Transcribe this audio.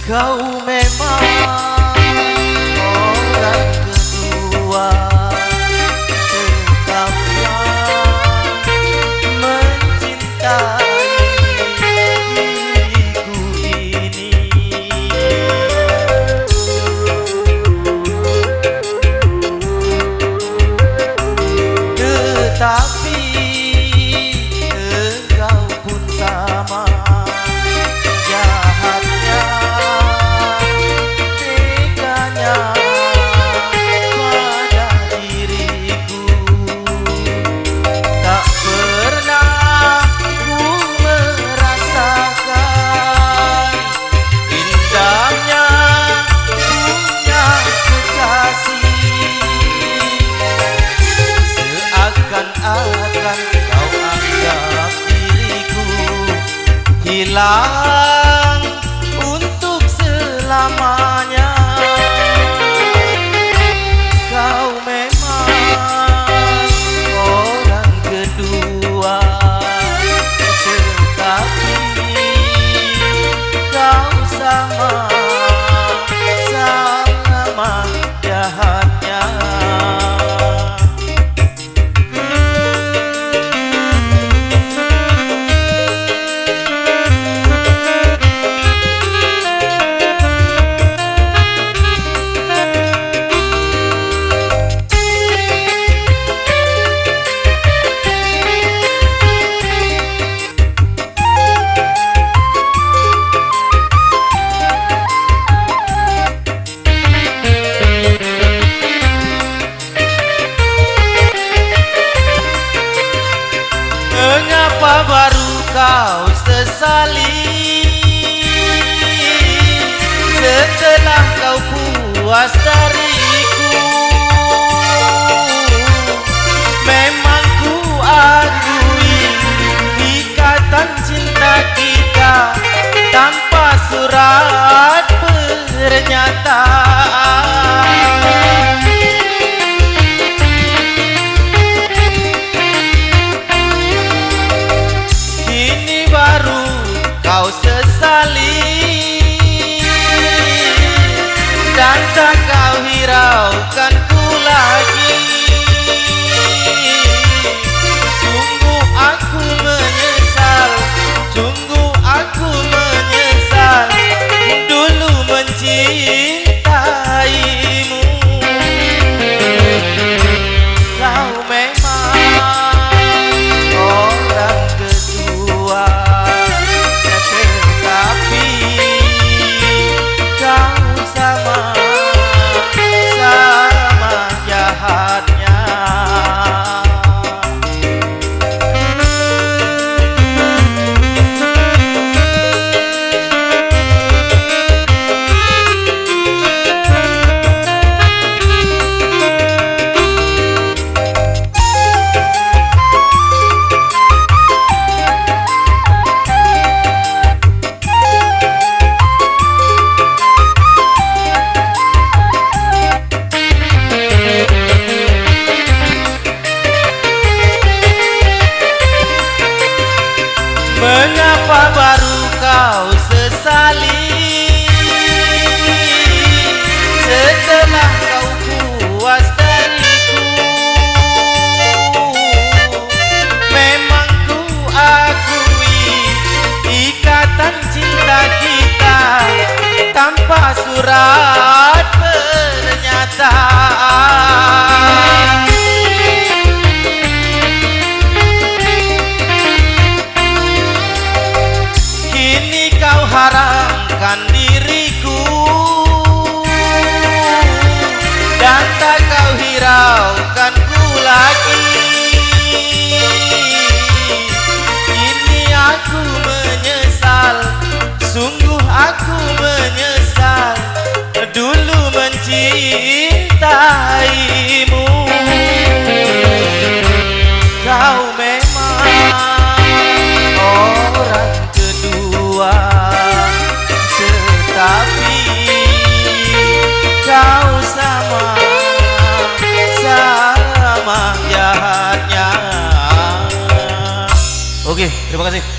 Kau memang orang kedua, tetaplah mencintai diriku ini. Tetapi engkau pun sama jahatnya, teganya pada diriku. Tak pernah ku merasakan indahnya punya kekasih. Seakan-akan kau anggap diriku hilang untuk selamanya. Kau memang orang kedua, tetapi kau sama jahatnya. Mengapa baru kau sesali setelah kau puas dariku? Memang ku akui ikatan cinta kita tanpa surat pernyataan. Kau sesali dan tak kau hiraukan ku lagi. Sungguh aku menyesal, sungguh aku menyesal dulu mencintaimu. Kau memang orang kedua, jahatnya. Mengapa baru kau sesali setelah kau puas dariku? Memang ku akui ikatan cinta kita tanpa surat pernyataan. Kau haramkan diriku dan tak kau hiraukan ku lagi. Ini aku menyesal, sungguh aku menyesal dulu mencintaimu. Kau memang orang kedua, tetapi kau sama jahatnya. Oke, terima kasih.